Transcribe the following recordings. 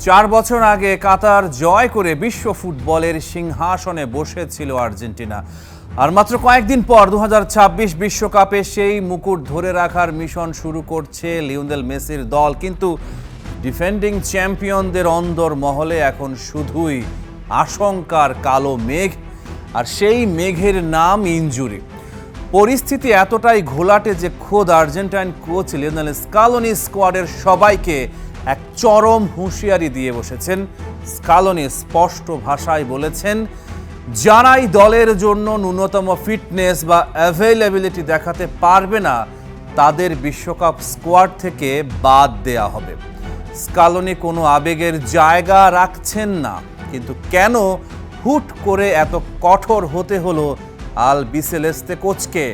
4 বছর আগে কাতার জয় করে বিশ্ব ফুটবলের সিংহাসনে বসেছিল আর্জেন্টিনা। আর মাত্র কয়েকদিন পর 2026 বিশ্বকাপে সেই মুকুট ধরে রাখার মিশন শুরু করছে লিওনেল মেসির দল। কিন্তু ডিফেন্ডিং চ্যাম্পিয়নদের অন্দর মহলে এখন শুধুই আশঙ্কার কালো মেঘ, আর সেই মেঘের নাম ইনজুরি। পরিস্থিতি এতটাই ঘোলাটে যে খোদ আর্জেন্টাইন কোচ লিওনেল স্কালোনি স্কোয়াডের সবাইকে এক চরম হুঁশিয়ারি দিয়ে বসেছেন। স্কালোনি স্পষ্ট ভাষায় বলেছেন, যারাই দলের জন্য ন্যূনতম ফিটনেস বা অ্যাভেলেবিলিটি দেখাতে পারবে না তাদের বিশ্বকাপ স্কোয়াড থেকে বাদ দেয়া হবে। স্কালোনি কোনো আবেগের জায়গা রাখছেন না, কিন্তু কেন হুট করে এত কঠোর হতে হলো আলবিসেলেস্তে কোচকে?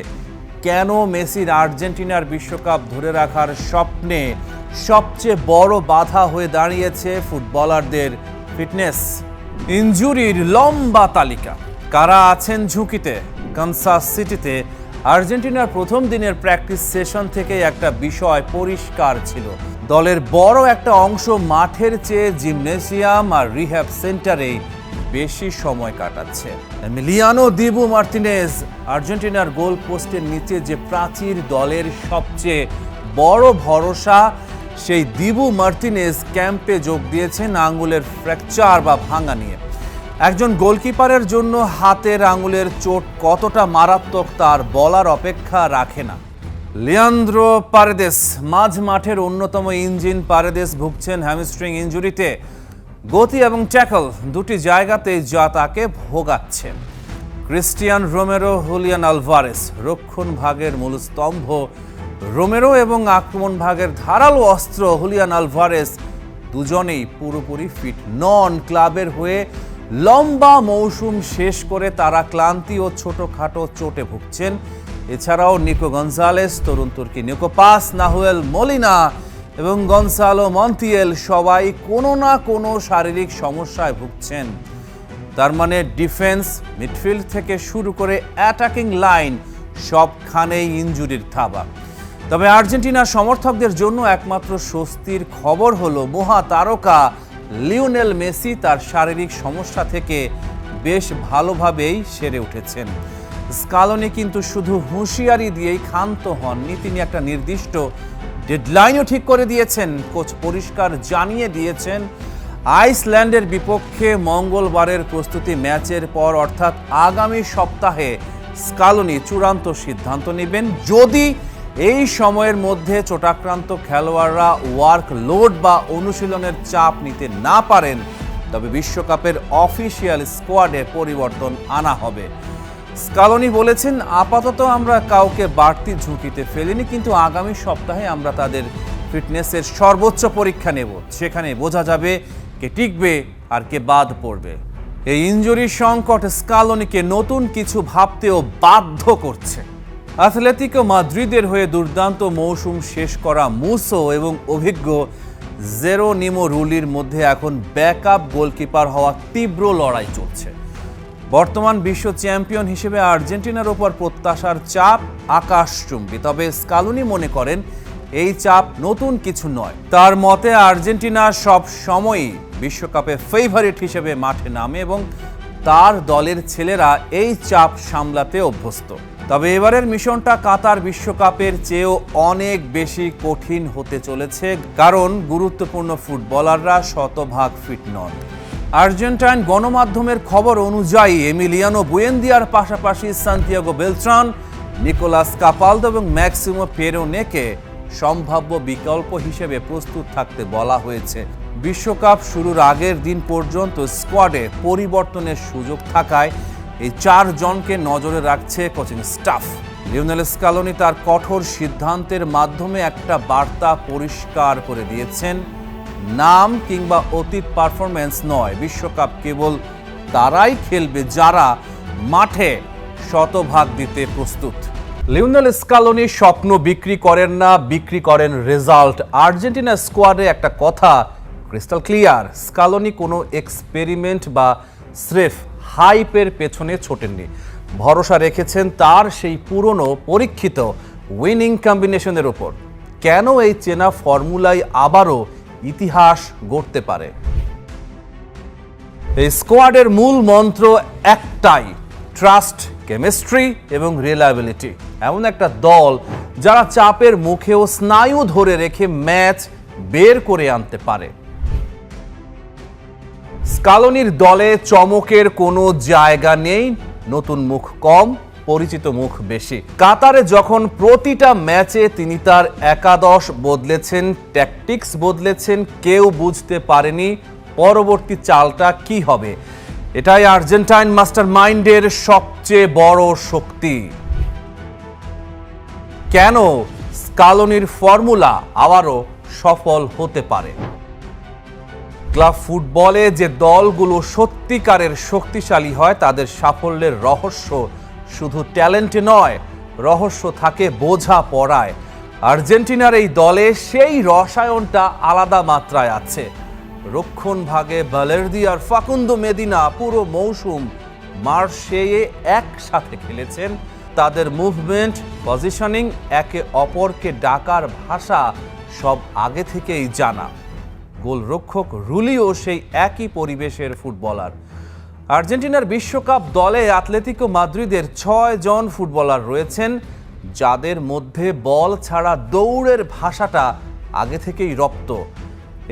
কেন মেসির আর্জেন্টিনার বিশ্বকাপ ধরে রাখার স্বপ্নে সবচেয়ে বড় বাধা হয়ে দাঁড়িয়েছে ফুটবলারদের ফিটনেস? ইনজুরির লম্বা তালিকা, কারা আছেন ঝুঁকিতে? কানসাস সিটিতে আর্জেন্টিনার প্রথম দিনের প্র্যাকটিস সেশন থেকে একটা বিষয় পরিষ্কার ছিল, দলের বড় একটা অংশ মাঠের চেয়ে জিমনেসিয়াম আর রিহ্যাব সেন্টারে বেশি সময় কাটাচ্ছে। এমিলিয়ানো দিবু মার্তিনেজ, আর্জেন্টিনার গোল পোস্টের নিচে যে প্রাচীর দলের সবচেয়ে বড় ভরসা, সেই দিবু মার্তিনেজ ক্যাম্পে যোগ দিয়েছেন আঙুলের ফ্র্যাকচার বা ভাঙা নিয়ে। একজন গোলকিপারের জন্য হাতের আঙুলের চোট কতটা মারাত্মক তার বলার অপেক্ষা রাখে না। লিয়ান্দ্রো পারেদেস, মাঝ মাঠের অন্যতম ইঞ্জিন পারেদেস ভুগছেন হ্যামস্ট্রিং ইনজুরিতে। গতি এবং ট্যাকল দুটি জায়গাতেই যা তাকে ভোগাচ্ছে। ক্রিস্টিয়ান রোমেরো, হুলিয়ান আলভারেস, রক্ষণ ভাগের মূল স্তম্ভ রোমেরো এবং আক্রমণ ভাগের ধারালো অস্ত্র হুলিয়ান আলভারেস দুজনেই পুরোপুরি ফিট নন। ক্লাবের হয়ে লম্বা মৌসুম শেষ করে তারা ক্লান্তি ও ছোটখাটো চোটে ভুগছেন। এছাড়াও নিকো গনজালেস, তরুণ তুর্কি নিকো পাস, নাহুয়েল মলিনা এবং গনসালো মন্টিয়েল সবাই কোনো না কোনো শারীরিক সমস্যায় ভুগছেন। তার মানে ডিফেন্স, মিডফিল্ড থেকে শুরু করে অ্যাটাকিং লাইন সবখানেই ইনজুরির থাবা। তবে আর্জেন্টিনার সমর্থকদের জন্য একমাত্র স্বস্তির খবর হলো মহাতারকা লিওনেল মেসি তার শারীরিক সমস্যা থেকে বেশ ভালোভাবেই সেরে উঠেছেন। স্কালোনি কিন্তু শুধু হুঁশিয়ারি দিয়েই ক্ষান্ত হননি, তিনি একটা নির্দিষ্ট ডেডলাইনও ঠিক করে দিয়েছেন। কোচ পরিষ্কার জানিয়ে দিয়েছেন, আইসল্যান্ডের বিপক্ষে মঙ্গলবারের প্রস্তুতি ম্যাচের পর অর্থাৎ আগামী সপ্তাহে স্কালোনি চূড়ান্ত সিদ্ধান্ত নেবেন। যদি এই সময়ের মধ্যে চোটাক্রান্ত খেলোয়াড়রা ওয়ার্কলোড বা অনুশীলনের চাপ নিতে না পারেন, তবে বিশ্বকাপের অফিসিয়াল স্কোয়াডে পরিবর্তন আনা হবে। স্কালোনি বলেছেন, আপাতত আমরা কাউকে বাড়তি ঝুঁকিতে ফেলিনি, কিন্তু আগামী সপ্তাহে আমরা তাদের ফিটনেসের সর্বোচ্চ পরীক্ষা নেব। সেখানে বোঝা যাবে কে টিকবে আর কে বাদ পড়বে। এই ইনজুরির সংকট স্কালোনিকে নতুন কিছু ভাবতেও বাধ্য করছে। অ্যাথলেটিকো মাদ্রিদের হয়ে দুর্দান্ত মৌসুম শেষ করা মুসো এবং অভিজ্ঞ জেরোনিমো রুলির মধ্যে এখন ব্যাকআপ গোলকিপার হওয়া তীব্র লড়াই চলছে। বর্তমান বিশ্ব চ্যাম্পিয়ন হিসেবে আর্জেন্টিনার ওপর প্রত্যাশার চাপ আকাশচুম্বী। তবে স্কালোনি মনে করেন এই চাপ নতুন কিছু নয়। তার মতে আর্জেন্টিনা সব সময়ই বিশ্বকাপে ফেভারিট হিসেবে মাঠে নামে এবং তার দলের ছেলেরা এই চাপ সামলাতে অভ্যস্ত। তবে এবারের মিশনটা কাতার বিশ্বকাপের চেয়েও অনেক বেশি কঠিন হতে চলেছে, কারণ গুরুত্বপূর্ণ ফুটবলাররা শতভাগ ফিট নন। আর্জেন্টাইন গণমাধ্যমের খবর অনুযায়ী এমিলিয়ানো বুয়েন্দিয়ার পাশাপাশি সান্তিয়াগো বেলট্রান, নিকোলাস কাপালদো এবং ম্যাক্সিমো পেরোনেকে সম্ভাব্য বিকল্প হিসেবে প্রস্তুত থাকতে বলা হয়েছে। বিশ্বকাপ শুরুর আগের দিন পর্যন্ত স্কোয়াডে পরিবর্তনের সুযোগ থাকায় এই 4 জনকে নজরে রাখছে কোচিং স্টাফ। লিওনেল স্কালোনি তার কঠোর সিদ্ধান্তের মাধ্যমে একটা বার্তা পরিষ্কার করে দিয়েছেন, নাম কিংবা অতীত পারফরম্যান্স নয়, বিশ্বকাপ কেবল তারাই খেলবে যারা মাঠে শতভাগ দিতে প্রস্তুত। লিওনেল স্কালোনি স্বপ্ন বিক্রি করেন না, বিক্রি করেন রেজাল্ট। আর্জেন্টিনা স্কোয়াডে একটা কথা ক্রিস্টাল ক্লিয়ার, স্কালোনি কোনো এক্সপেরিমেন্ট বা স্রেফ হাইপের পেছনে ছোটেননি। ভরসা রেখেছেন তার সেই পুরনো পরীক্ষিত উইনিং কম্বিনেশনের উপর। কেন এই চেনা ফর্মুলাই আবারও ইতিহাস গড়তে পারে। এই স্কোয়াডের মূল মন্ত্র একটাই, ট্রাস্ট, কেমিস্ট্রি এবং রিলায়েবিলিটি। এমন একটা দল যারা চাপের মুখেও স্নায়ু ধরে রেখে ম্যাচ বের করে আনতে পারে। স্কালোনির দলে চমকের কোনো জায়গা নেই, নতুন মুখ কম, পরিচিত মুখ বেশি। কাতারে যখন প্রতিটা ম্যাচে তিনি তার একাদশ বদলেছেন, ট্যাকটিক্স বদলেছেন, কেউ বুঝতে পারেনি পরবর্তী চালটা কি হবে। এটাই আর্জেন্টাইন মাস্টার মাইন্ডের সবচেয়ে বড় শক্তি। কেন স্কালোনির ফর্মুলা আবারও সফল হতে পারে? ক্লাব ফুটবলে যে দলগুলো সত্যিকারের শক্তিশালী হয় তাদের সাফল্যের রহস্য শুধু ট্যালেন্টে নয়, রহস্য থাকে বোঝাপড়ায়। আর্জেন্টিনার এই দলে সেই রসায়নটা আলাদা মাত্রায় আছে। রক্ষণ ভাগে ভালের্দি আর ফাকুন্দো মেদিনা পুরো মৌসুম মার্সেয়ে একসাথে খেলেছেন। তাদের মুভমেন্ট, পজিশনিং, একে অপরকে ডাকার ভাষা সব আগে থেকেই জানা। গোলরক্ষক রুলিও সেই একই পরিবেশের ফুটবলার। আর্জেন্টিনার বিশ্বকাপ দলে আতলেতিকো মাদ্রিদের 6 জন ফুটবলার রয়েছেন, যাদের মধ্যে বল ছাড়া দৌড়ের ভাষাটা আগে থেকেই রপ্ত।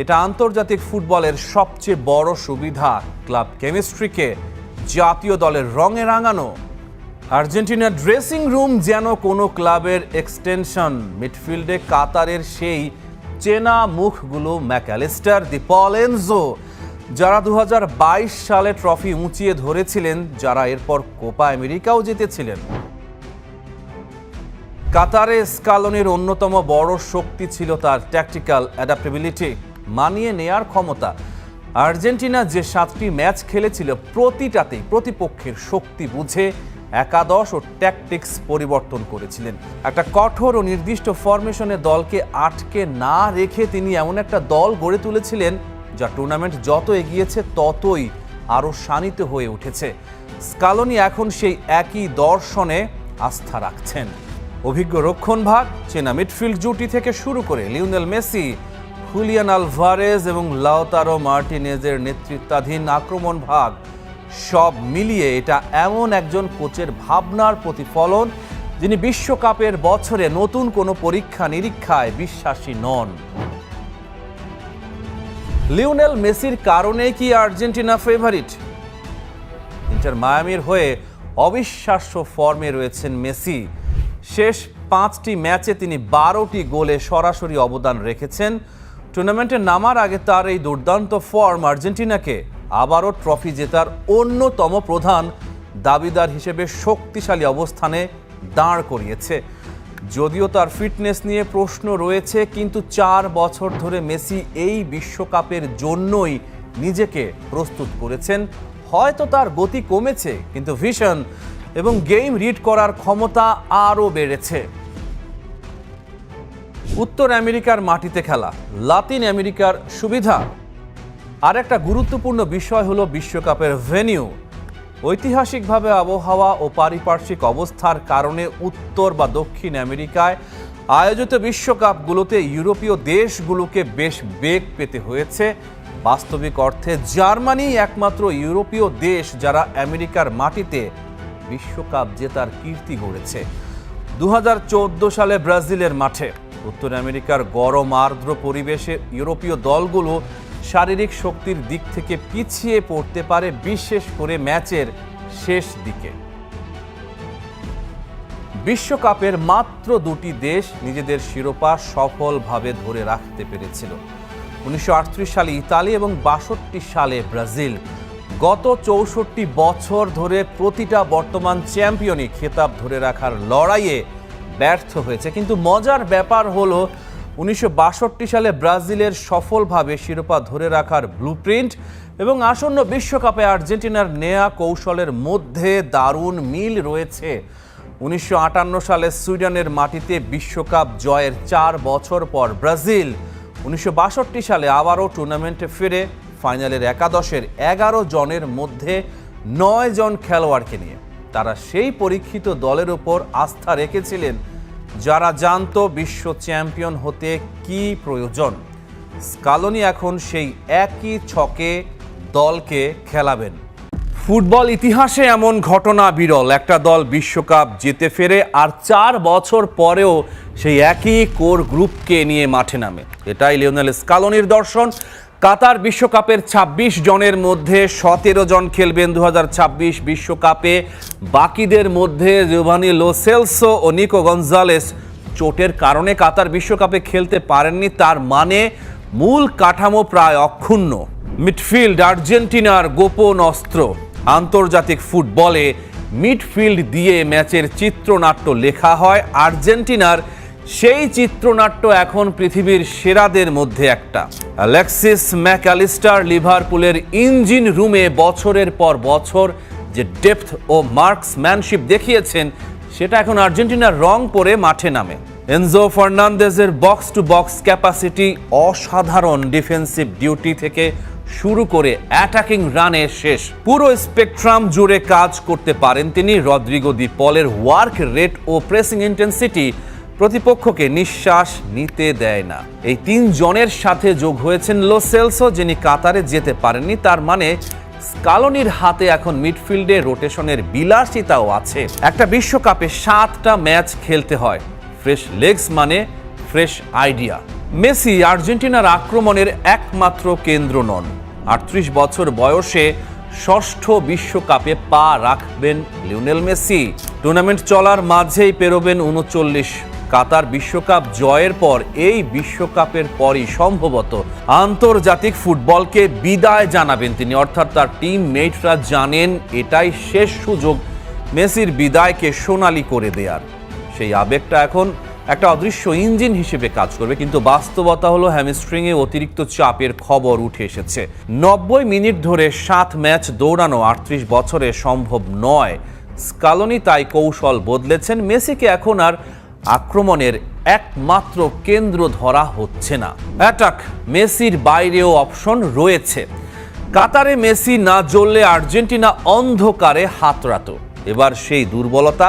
এটা আন্তর্জাতিক ফুটবলের সবচেয়ে বড় সুবিধা, ক্লাব কেমিস্ট্রিকে জাতীয় দলের রঙে রাঙানো। আর্জেন্টিনার ড্রেসিং রুম যেন কোনো ক্লাবের এক্সটেনশন। মিডফিল্ডে কাতারের সেই চেনা মুখগুলো, ম্যাকঅ্যালিস্টার, দি পল এনজো, যারা 2022 সালে ট্রফি উঁচিয়ে ধরেছিলেন, যারা এরপর কোপা আমেরিকাও জিতেছিলেন। কাতারে স্কালোনির অন্যতম বড় শক্তি ছিল তার ট্যাকটিক্যাল অ্যাডাপ্টেবিলিটি, মানিয়ে নেয়ার ক্ষমতা। আর্জেন্টিনা যে 7টি ম্যাচ খেলেছিল প্রতিটাতেই প্রতিপক্ষের শক্তি বুঝে একাদশ ও ট্যাকটিক্স পরিবর্তন করেছিলেন। একটা কঠোর ও নির্দিষ্ট ফরমেশনে দলকে আটকে না রেখে তিনি এমন একটা দল গড়ে তুলেছিলেন যা টুর্নামেন্ট যত এগিয়েছে ততই আরও শানিত হয়ে উঠেছে। স্কালোনি এখন সেই একই দর্শনে আস্থা রাখছেন। অভিজ্ঞ রক্ষণভাগ, চেনা মিডফিল্ড জুটি থেকে শুরু করে লিওনেল মেসি, হুলিয়ান আলভারেজ এবং লাউতারো মার্টিনেজের নেতৃত্বাধীন আক্রমণ ভাগ, সব মিলিয়ে এটা এমন একজন কোচের ভাবনার প্রতিফলন যিনি বিশ্বকাপের বছরে নতুন কোনো পরীক্ষা নিরীক্ষায় বিশ্বাসী নন। লিওনেল মেসির কারণেই কি আর্জেন্টিনা ফেভারিট? ইন্টার মায়ামির হয়ে অবিশ্বাস্য ফর্মে রয়েছেন মেসি। শেষ 5টি ম্যাচে তিনি 12টি গোলে সরাসরি অবদান রেখেছেন। টুর্নামেন্টে নামার আগে তার এই দুর্দান্ত ফর্ম আর্জেন্টিনাকে আবারও ট্রফি জেতার অন্যতম প্রধান দাবিদার হিসেবে শক্তিশালী অবস্থানে দাঁড় করিয়েছে। যদিও তার ফিটনেস নিয়ে প্রশ্ন রয়েছে, কিন্তু 4 বছর ধরে মেসি এই বিশ্বকাপের জন্যই নিজেকে প্রস্তুত করেছেন। হয়তো তার গতি কমেছে, কিন্তু ভিশন এবং গেম রিড করার ক্ষমতা আরও বেড়েছে। উত্তর আমেরিকার মাটিতে খেলা, লাতিন আমেরিকার সুবিধা। আর একটা গুরুত্বপূর্ণ বিষয় হলো বিশ্বকাপের ভেন্যু। ঐতিহাসিকভাবে আবহাওয়া ও পারিপার্শ্বিক অবস্থার কারণে উত্তর বা দক্ষিণ আমেরিকায় আয়োজিত বিশ্বকাপগুলোতে ইউরোপীয় দেশগুলোকে বেশ বেগ পেতে হয়েছে। বাস্তবিক অর্থে জার্মানি একমাত্র ইউরোপীয় দেশ যারা আমেরিকার মাটিতে বিশ্বকাপ জেতার কীর্তি গড়েছে। 2014 সালে ব্রাজিলের মাঠে উত্তর আমেরিকার গরম আর্দ্র পরিবেশে ইউরোপীয় দলগুলো শারীরিক শক্তির দিক থেকে পিছিয়ে পড়তে পারে, বিশেষ করে ম্যাচের শেষ দিকে। বিশ্বকাপের মাত্র 2টি দেশ নিজেদের শিরোপা সফলভাবে ধরে রাখতে পেরেছিল। 1938 সালে ইতালি এবং 62 সালে ব্রাজিল। গত 64 বছর ধরে প্রতিটা বর্তমান চ্যাম্পিয়নই খেতাব ধরে রাখার লড়াইয়ে ব্যর্থ হয়েছে। কিন্তু মজার ব্যাপার হলো 1962 সালে ব্রাজিলের সফলভাবে শিরোপা ধরে রাখার ব্লুপ্রিন্ট এবং আসন্ন বিশ্বকাপে আর্জেন্টিনার নেয়া কৌশলের মধ্যে দারুণ মিল রয়েছে। 1958 সালে সুইডেনের মাটিতে বিশ্বকাপ জয়ের 4 বছর পর ব্রাজিল 1962 সালে আবারও টুর্নামেন্টে ফিরে ফাইনালের একাদশের 11 জনের মধ্যে 9 জন খেলোয়াড়কে নিয়ে। তারা সেই পরীক্ষিত দলের উপর আস্থা রেখেছিলেন যারা জানতো বিশ্ব চ্যাম্পিয়ন হতে কি প্রয়োজন। স্কালোনি এখন সেই একই ছকে দলকে খেলাবেন। ফুটবল ইতিহাসে এমন ঘটনা বিরল, একটা দল বিশ্বকাপ জিতে ফেরে আর 4 বছর পরেও সেই একই কোর গ্রুপকে নিয়ে মাঠে নামে। এটাই লিওনেল স্কালোনির দর্শন। কাতার বিশ্বকাপের 26 জনের মধ্যে 17 জন খেলবেন 2026 বিশ্বকাপে। বাকিদের মধ্যে জিওভানি লো সেলসো ও নিকো গঞ্জালেস চোটের কারণে কাতার বিশ্বকাপে খেলতে পারেননি। তার মানে মূল কাঠামো প্রায় অক্ষুণ্ণ। মিডফিল্ড আর্জেন্টিনার গোপন অস্ত্র। আন্তর্জাতিক ফুটবলে মিডফিল্ড দিয়ে ম্যাচের চিত্রনাট্য লেখা হয়। আর্জেন্টিনার সেই চিত্রনাট্য এখন পৃথিবীর সেরাদের মধ্যে একটা। অ্যালেক্সিস ম্যাকঅ্যালিস্টার লিভারপুলের ইঞ্জিন রুমে বছরের পর বছর যে ডেপথ ও মার্কসম্যানশিপ দেখিয়েছেন, সেটা এখন আর্জেন্টিনার রং পরে মাঠে নামে। এনজো ফার্নান্দেজের বক্স টু বক্স ক্যাপাসিটি, অসাধারণ ডিফেন্সিভ ডিউটি থেকে শুরু করে অ্যাটাকিং রানে শেষ পুরো স্পেকট্রাম জুড়ে কাজ করতে পারেন তিনি। রদ্রিগো দি পলের ওয়ার্ক রেট ও প্রেসিং ইন্টেন্সিটি প্রতিপক্ষকে নিঃশ্বাস নিতে দেয় না। এই 3 জনের সাথে যোগ হয়েছেন লো সেলসো, যিনি কাতারে যেতে পারেননি। তার মানে স্কালোনির হাতে এখন মিডফিল্ডে রোটেশনের বিলাসিতাও আছে। একটা বিশ্বকাপে 7টা ম্যাচ খেলতে হয়। ফ্রেশ লেগস মানে ফ্রেশ আইডিয়া। মেসি আর্জেন্টিনার আক্রমণের একমাত্র কেন্দ্র নন। 38 বছর বয়সে 6ষ্ঠ বিশ্বকাপে পা রাখবেন লিওনেল মেসি। টুর্নামেন্ট চলার মাঝেই পেরোবেন 39। কাতার বিশ্বকাপ জয়ের পর এই বিশ্বকাপের পরই সম্ভবত আন্তর্জাতিক ফুটবলকে বিদায় জানাবেন তিনি। অর্থাৎ তার টিম মেটরা জানেন এটাই শেষ সুযোগ মেসির বিদায়কে সোনালি করে দেয়ার। সেই আবেগটা এখন একটা অদৃশ্য ইঞ্জিন হিসেবে কাজ করবে। কিন্তু বাস্তবতা হলো হ্যামস্ট্রিংয়ে অতিরিক্ত চাপের খবর উঠে এসেছে। 90 মিনিট ধরে 7 ম্যাচ দৌড়ানো 38 বছরে সম্ভব নয়। স্কালোনি তাই কৌশল বদলেছেন। মেসিকে এখন আর আক্রমণের একমাত্র কেন্দ্র ধরা হচ্ছে না। অ্যাটাক মেসির বাইরেও অপশন রয়েছে। কাতারে মেসি না জ্বললে আর্জেন্টিনা অন্ধকারে হাতড়াতো। এবার সেই দুর্বলতা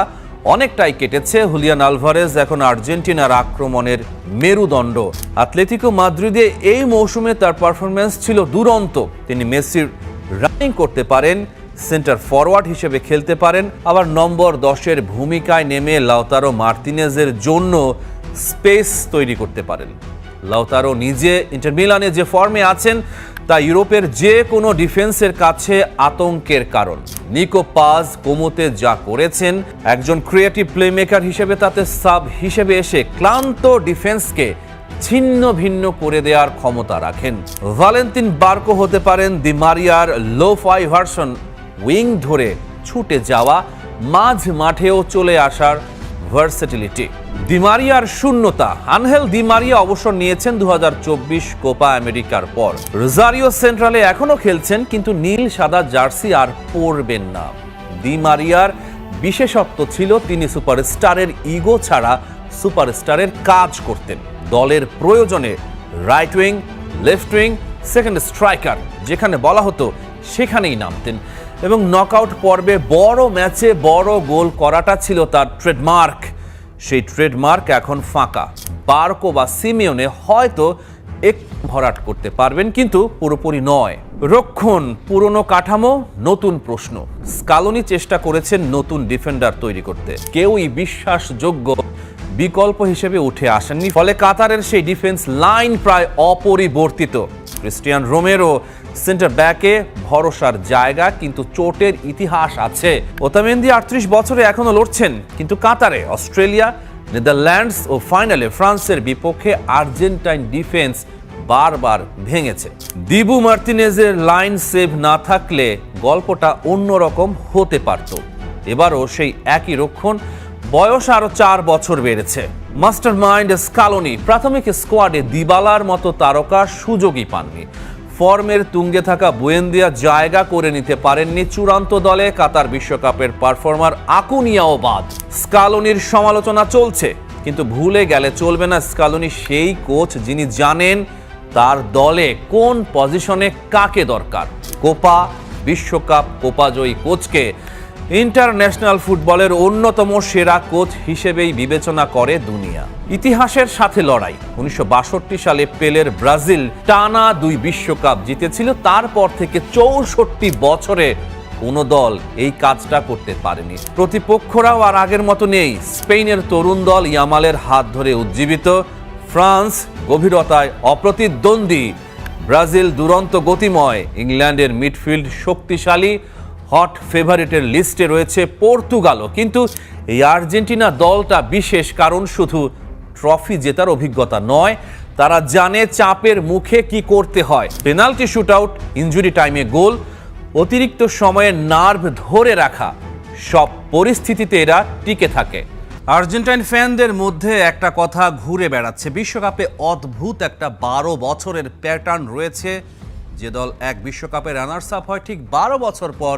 অনেকটাই কেটেছে। হুলিয়ান আলভারেজ এখন আর্জেন্টিনার আক্রমণের মেরুদণ্ড। আতলেতিকো মাদ্রিদে এই মৌসুমে তার পারফরম্যান্স ছিল দুরন্ত। তিনি মেসির রানিং করতে পারেন, সেন্টার ফরওয়ার্ড হিসেবে খেলতে পারেন, আবার নম্বর 10-এর ভূমিকায় নেমে লাউতারো মার্তিনেজের জন্য স্পেস তৈরি করতে পারেন। লাউতারো নিজে ইন্টার মিলানে যে ফর্মে আছেন তা ইউরোপের যে কোনো ডিফেন্সের কাছে আতঙ্কের কারণ। নিকো পাজ কোমোতে যা করেছেন, একজন ক্রিয়েটিভ প্লেমেকার হিসেবে তাতে সাব হিসেবে এসে ক্লান্ত ডিফেন্সকে ছিন্ন ভিন্ন করে দেওয়ার ক্ষমতা রাখেন। ভ্যালেন্তিন বার্কো হতে পারেন দি মারিয়ার লো-ফাই ভার্সন। উইং ধরে ছুটে যাওয়া, মাঝ মাঠেও চলে আসার ভার্সেটিলিটি। দি মারিয়ার শূন্যতা। আনহেল দি মারিয়া অবসর নিয়েছেন 2024 কোপা আমেরিকার পর। রোজারিও সেন্ট্রালে এখনো খেলছেন, কিন্তু নীল সাদা জার্সি আর পরবেন না। দি মারিয়ার বিশেষত্ব ছিল তিনি সুপারস্টারের ইগো ছাড়া সুপারস্টারের কাজ করতেন। দলের প্রয়োজনে right wing, left wing, second striker যেখানে বলা হতো সেখানেই নামতেন। এবং নকআউট পর্বে বড় ম্যাচে বড় গোল করাটা ছিল তার ট্রেডমার্ক। সেই ট্রেডমার্ক এখন ফাঁকা। বার্কো বা সিমিওনে হয়তো এক ভরাট করতে পারবেন, কিন্তু পুরোপুরি নয়। রক্ষণ, পুরনো কাঠামো, নতুন প্রশ্ন। স্কালোনি চেষ্টা করেছেন নতুন ডিফেন্ডার তৈরি করতে। কেউই বিশ্বাসযোগ্য বিকল্প হিসেবে উঠে আসেননি। ফলে কাতারের সেই ডিফেন্স লাইন প্রায় অপরিবর্তিত। ক্রিস্টিয়ান রোমেরো সেন্টার ব্যাকে ভরসার জায়গা, কিন্তু চোটের ইতিহাস আছে। ওতামেন্দি 38 বছরে এখনো লড়ছেন, কিন্তু কাতারে, অস্ট্রেলিয়া, নেদারল্যান্ডস ও ফাইনালে ফ্রান্সের বিপক্ষে আর্জেন্টাইন ডিফেন্স বারবার ভেঙেছে। দিবু মার্তিনেজের লাইন সেভ না থাকলে গল্পটা অন্যরকম হতে পারত। এবারও সেই একই রক্ষণ, বয়স আরো 4 বছর বেড়েছে। মাস্টার মাইন্ড স্কালোনি প্রাথমিক স্কোয়াডে দিবালার মতো তারকা সুযোগই পাননি। ফর্মের তুঙ্গে থাকা বুয়েন্দিয়া জায়গা করে নিতে পারেননি চূড়ান্ত দলে। কাতার বিশ্বকাপের পারফর্মার আকুনিয়াও বাদ। স্কালোনির সমালোচনা চলছে, কিন্তু ভুলে গেলে চলবে না স্কালোনি সেই কোচ যিনি জানেন তার দলে কোন পজিশনে কাকে দরকার। কোপা, বিশ্বকাপ, কোপা জয়ী কোচকে ইন্টারন্যাশনাল ফুটবলের অন্যতম সেরা কোচ হিসেবেই বিবেচনা করে দুনিয়া। ইতিহাসের সাথে লড়াই। 1962 সালে পেলের ব্রাজিল টানা 2 বিশ্বকাপ জিতেছিল। তারপর থেকে 64 বছরে কোনো দল এই কাজটা করতে পারেনি। প্রতিপক্ষরাও আর আগের মতো নেই। স্পেনের তরুণ দল ইয়ামালের হাত ধরে উজ্জীবিত, ফ্রান্স গভীরতায় অপ্রতিদ্বন্দ্বী, ব্রাজিল দুরন্ত গতিময়, ইংল্যান্ডের মিডফিল্ড শক্তিশালী, হট ফেভারিটের লিস্টে রয়েছে পর্তুগালও। কিন্তু এই আর্জেন্টিনা দলটা বিশেষ, কারণ শুধু ট্রফি জেতার অভিজ্ঞতা নয়, তারা জানে চাপের মুখে কি করতে হয়। পেনাল্টি শুটআউট, ইনজুরি টাইমে গোল, অতিরিক্ত সময়ে নার্ভ ধরে রাখা, সব পরিস্থিতিতে এরা টিকে থাকে। আর্জেন্টাইন ফ্যানদের মধ্যে একটা কথা ঘুরে বেড়াচ্ছে, বিশ্বকাপে অদ্ভুত একটা 12 বছরের প্যাটার্ন রয়েছে। যে দল এক বিশ্বকাপে রানার্স আপ হয়, ঠিক 12 বছর পর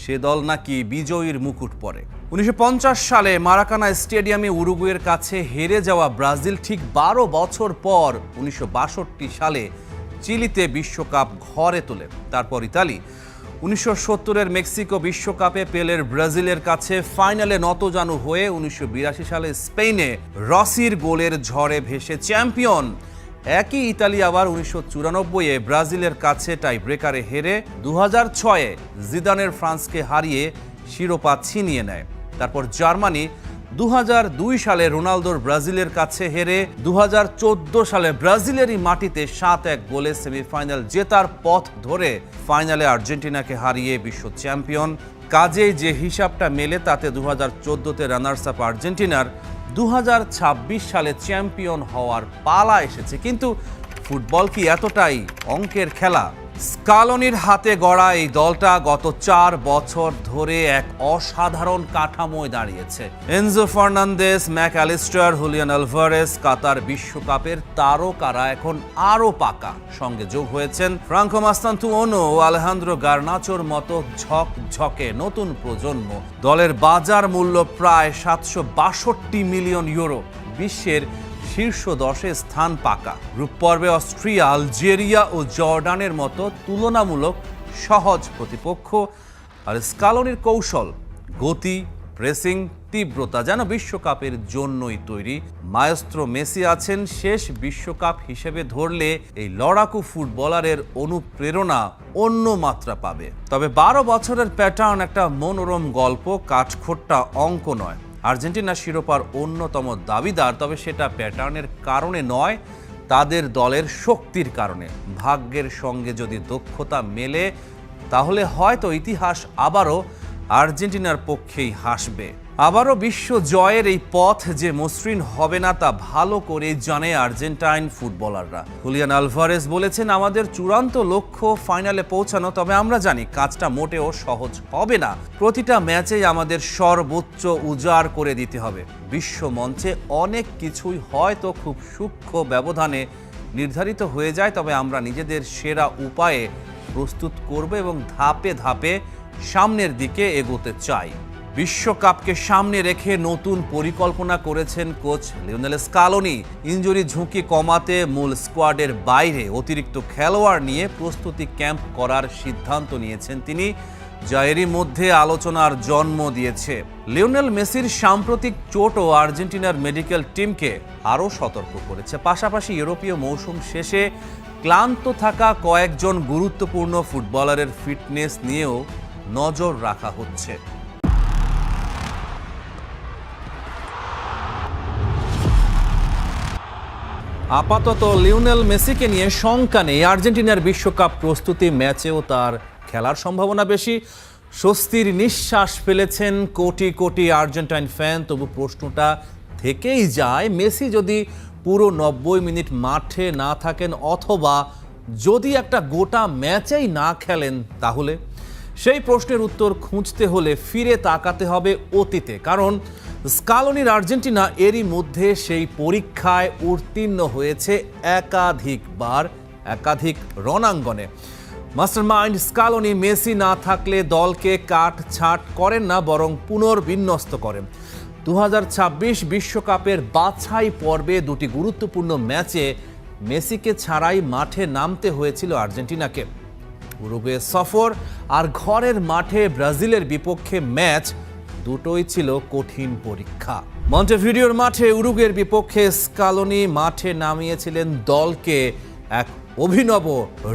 সে দল নাকি বিজয়ীর মুকুট পরে। 1950 সালে মারাকানা স্টেডিয়ামে উরুগুয়ের কাছে হেরে যাওয়া ব্রাজিল ঠিক 12 বছর পর 1962 সালে চিলিতে বিশ্বকাপ ঘরে তোলে। তারপর ইতালি 1970-এর মেক্সিকো বিশ্বকাপে পেলের ব্রাজিলের কাছে ফাইনালে নতজানু হয়ে 1982 সালে স্পেনে রসির গোলের ঝড়ে ভেসে চ্যাম্পিয়ন। একই ইতালি আবার 1994-এ ব্রাজিলের কাছে টাই ব্রেকারে হেরে 2006-এ জিদানের ফ্রান্সকে হারিয়ে শিরোপা ছিনিয়ে নেয়। তারপর জার্মানি 2002 সালে রোনালদোর ব্রাজিলের কাছে হেরে 2014 সালে ব্রাজিলেরই মাটিতে 7-1 গোলে সেমিফাইনাল জেতার পথ ধরে ফাইনালে আর্জেন্টিনাকে হারিয়ে বিশ্ব চ্যাম্পিয়ন। কাজেই যে হিসাবটা মেলে তাতে 2014-তে রানার্স আপ আর্জেন্টিনার 2026 সালে চ্যাম্পিয়ন হওয়ার পালা এসেছে। কিন্তু ফুটবল কি এতটাই অঙ্কের খেলা? স্কালোনির হাতে গড়া এই দলটা গত 4 বছর ধরে এক অসাধারণ কাঠামোয় দাঁড়িয়েছে। Enzo Fernandez, Mac Allister, Julian Alvarez, Qatar বিশ্বকাপের তারকারা এখন আরো পাকা। সঙ্গে যোগ হয়েছেন ফ্রাঙ্কো মাস্তান্তুওনো ও আলেহান্দ্রো গার্নাচোর মতো ঝকঝকে নতুন প্রজন্ম। দলের বাজার মূল্য প্রায় 762 মিলিয়ন ইউরো। বিশ্বের শীর্ষ 10-এ স্থান পাকা। গ্রুপ পর্বে অস্ট্রিয়া, আলজেরিয়া ও জর্ডানের মতো তুলনামূলক সহজ প্রতিপক্ষ। আর স্কালোনির কৌশল, গতি, প্রেসিং, তীব্রতা যেন বিশ্বকাপের জন্যই তৈরি। মায়েস্ত্রো মেসি আছেন শেষ বিশ্বকাপ হিসেবে ধরলে এই লড়াকু ফুটবলারের অনুপ্রেরণা অন্য মাত্রা পাবে। তবে 12 বছরের প্যাটার্ন একটা মনোরম গল্প, কাঠখোট্টা অঙ্ক নয়। আর্জেন্টিনা শিরোপার অন্যতম দাবিদার, তবে সেটা প্যাটার্নের কারণে নয়, তাদের দলের শক্তির কারণে। ভাগ্যের সঙ্গে যদি দক্ষতা মেলে তাহলে হয়তো ইতিহাস আবারও আর্জেন্টিনার পক্ষেই হাসবে। আবারও বিশ্ব জয়ের এই পথ যে মসৃণ হবে না তা ভালো করেই জানে আর্জেন্টাইন ফুটবলাররা। হুলিয়ান আলভারেস বলেছেন, আমাদের চূড়ান্ত লক্ষ্য ফাইনালে পৌঁছানো, তবে আমরা জানি কাজটা মোটেও সহজ হবে না। প্রতিটা ম্যাচেই আমাদের সর্বোচ্চ উজাড় করে দিতে হবে। বিশ্ব মঞ্চে অনেক কিছুই হয়তো খুব সূক্ষ্ম ব্যবধানে নির্ধারিত হয়ে যায়, তবে আমরা নিজেদের সেরা উপায়ে প্রস্তুত করব এবং ধাপে ধাপে সামনের দিকে এগোতে চাই। বিশ্বকাপকে সামনে রেখে নতুন পরিকল্পনা করেছেন কোচ লিওনেল স্কালোনি। ইনজুরি ঝুঁকি কমাতে মূল স্কোয়াডের বাইরে অতিরিক্ত খেলোয়াড় নিয়ে প্রস্তুতি ক্যাম্প করার সিদ্ধান্ত নিয়েছেন তিনি, যা এরই মধ্যে আলোচনার জন্ম দিয়েছে। লিওনেল মেসির সাম্প্রতিক চোটও আর্জেন্টিনার মেডিকেল টিমকে আরও সতর্ক করেছে। পাশাপাশি ইউরোপীয় মৌসুম শেষে ক্লান্ত থাকা কয়েকজন গুরুত্বপূর্ণ ফুটবলারের ফিটনেস নিয়েও নজর রাখা হচ্ছে। আপাতত লিওনেল মেসিকে নিয়ে শঙ্কা নেই। আর্জেন্টিনার বিশ্বকাপ প্রস্তুতি ম্যাচেও তার খেলার সম্ভাবনা বেশি। স্বস্তির নিঃশ্বাস ফেলেছেন কোটি কোটি আর্জেন্টাইন ফ্যান। তবু প্রশ্নটা থেকেই যায়, মেসি যদি পুরো 90 মিনিট মাঠে না থাকেন অথবা যদি একটা গোটা ম্যাচেই না খেলেন, তাহলে সেই প্রশ্নের উত্তর খুঁজতে হলে ফিরে তাকাতে হবে অতীতে। কারণ স্কালোনির আর্জেন্টিনা এরই মধ্যে সেই পরীক্ষায় উত্তীর্ণ হয়েছে একাধিকবার, একাধিক রণাঙ্গনে। মাস্টারমাইন্ড স্কালোনি মেসি না থাকলে দলকে কাটছাঁট করেন না, বরং পুনর্বিন্যস্ত করেন। 2026 বিশ্বকাপের বাছাই পর্বে 2টি গুরুত্বপূর্ণ ম্যাচে মেসিকে ছাড়াই মাঠে নামতে হয়েছিল আর্জেন্টিনাকে। উরুগুয়ে সফর আর ঘরের মাঠে ব্রাজিলের বিপক্ষে ম্যাচ দুটোই ছিল কঠিন পরীক্ষা। মন্টেভিডিওর মাঠে উরুগুয়ের বিপক্ষে স্কালোনি মাঠে নামিয়েছিলেন দলকে এক অভিনব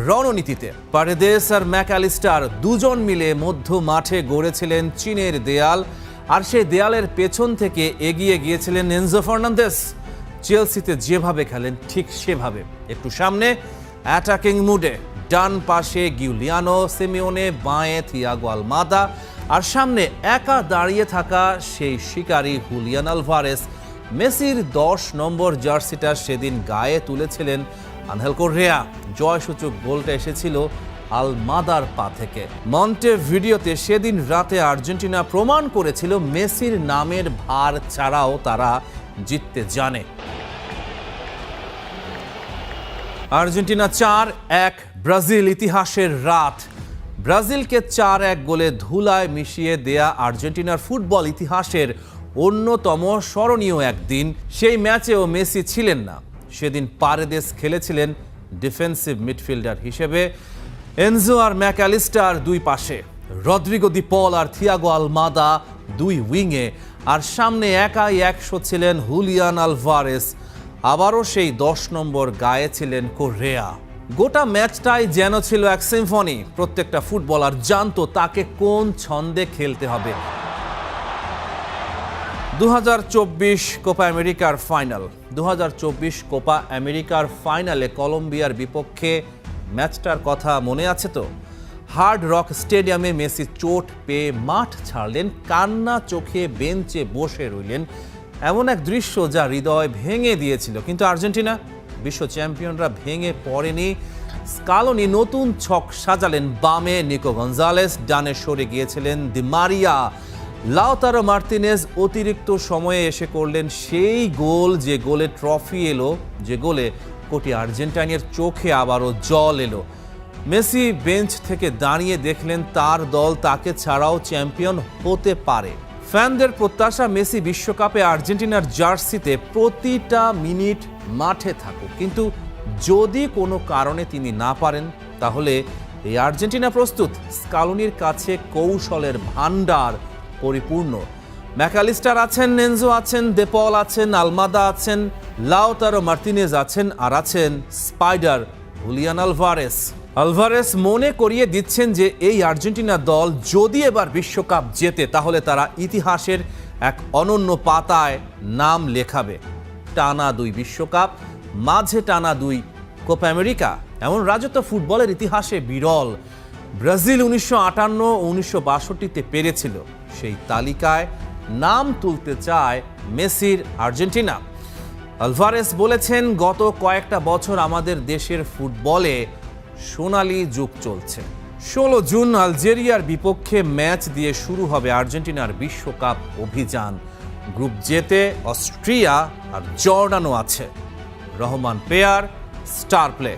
রণনীতিতে। পারেদেস আর ম্যাকঅ্যালিস্টার দুজন মিলে মধ্য মাঠে গড়েছিলেন চীনের দেয়াল, আর সেই দেয়ালের পেছন থেকে এগিয়ে গিয়েছিলেন এনজো ফার্নান্দেস। চেলসিতে যেভাবে খেলেন ঠিক সেভাবে, একটু সামনে অ্যাটাকিং মুডে, ডান পাশে গিউলিয়ানো সিমিওনে, বাঁয়ে থিয়াগো আলমাদা, আর সামনে একা দাঁড়িয়ে থাকা সেই শিকারী হুলিয়ান আলভারেস। মেসির 10 নম্বর জার্সিটা সেদিন গায়ে তুলেছিলেন আনহেল কোর্রেয়া। জয়সূচক গোলটা এসেছিল আলমাদার পা থেকে। মন্টেভিডিওতে সেদিন রাতে আর্জেন্টিনা প্রমাণ করেছিল মেসির নামের ভার ছাড়াও তারা জিততে জানে। আর্জেন্টিনা 4-1 ব্রাজিল, ইতিহাসের রাত। ব্রাজিলকে 4-1 গোলে ধুলায় মিশিয়ে দেয়া আর্জেন্টিনার ফুটবল ইতিহাসের অন্যতম স্মরণীয় একদিন। সেই ম্যাচেও মেসি ছিলেন না। সেদিন পারেদেস খেলেছিলেন ডিফেন্সিভ মিডফিল্ডার হিসেবে, এনজো আর ম্যাকঅ্যালিস্টার দুই পাশে, রদ্রিগো দি পল আর থিয়াগো আলমাদা দুই উইংয়ে, আর সামনে একাই 100 ছিলেন হুলিয়ান আলভারেস। আবারও সেই 10 নম্বর গায়ে ছিলেন কোর্রেয়া। গোটা ম্যাচটাই যেন ছিল এক সিম্ফনি। প্রত্যেকটা ফুটবলার জানতো তাকে কোন ছন্দে খেলতে হবে। 2024 কোপা আমেরিকার ফাইনাল। 2024 কোপা আমেরিকার ফাইনালে কলম্বিয়ার বিপক্ষে ম্যাচটার কথা মনে আছে তো? হার্ড রক স্টেডিয়ামে মেসি চোট পেয়ে মাঠ ছাড়লেন, কান্না চোখে বেঞ্চে বসে রইলেন। এমন এক দৃশ্য যা হৃদয় ভেঙে দিয়েছিল। কিন্তু আর্জেন্টিনা, বিশ্ব চ্যাম্পিয়নরা ভেঙে পড়েনি। স্কালোনি নতুন ছক সাজালেন। বামে নিকো গঞ্জালেস, ডানে সরে গিয়েছিলেন দি মারিয়া। লাউতারো মার্তিনেজ অতিরিক্ত সময়ে এসে করলেন সেই গোল, যে গোলে ট্রফি এলো, যে গোলে কোটি আর্জেন্টাইনের চোখে আবারও জল এলো। মেসি বেঞ্চ থেকে দাঁড়িয়ে দেখলেন তার দল তাকে ছাড়াও চ্যাম্পিয়ন হতে পারে। ফ্যানদের প্রত্যাশা মেসি বিশ্বকাপে আর্জেন্টিনার জার্সিতে প্রতিটা মিনিট মাঠে থাকুক, কিন্তু যদি কোনো কারণে তিনি না পারেন, তাহলে এই আর্জেন্টিনা প্রস্তুত। স্কালোনির কাছে কৌশলের ভান্ডার পরিপূর্ণ। ম্যাকঅ্যালিস্টার আছেন, এনজো আছেন, দে পল আছেন, আলমাদা আছেন, লাউতারো মার্তিনেজ আছেন, আর আছেন স্পাইডার হুলিয়ান আলভারেস। আলভারেস মনে করিয়ে দিচ্ছেন যে এই আর্জেন্টিনা দল যদি এবার বিশ্বকাপ জেতে, তাহলে তারা ইতিহাসের এক অনন্য পাতায় নাম লেখাবে। টানা 2 বিশ্বকাপ, মাঝে টানা 2 কোপা আমেরিকা, এমন রাজত্ব ফুটবলের ইতিহাসে বিরল। ব্রাজিল 1958 ও 1962-তে পেরেছিল। সেই তালিকায় নাম তুলতে চায় মেসির আর্জেন্টিনা। আলভারেস বলেছেন, গত কয়েকটা বছর আমাদের দেশের ফুটবলে সোনালী যুগ চলছে। 16 জুন আলজেরিয়ার বিপক্ষে ম্যাচ দিয়ে শুরু হবে আর্জেন্টিনার বিশ্বকাপ অভিযান। গ্রুপ জেতে অস্ট্রিয়া আর জর্ডানও আছে। Rahman pair, star play.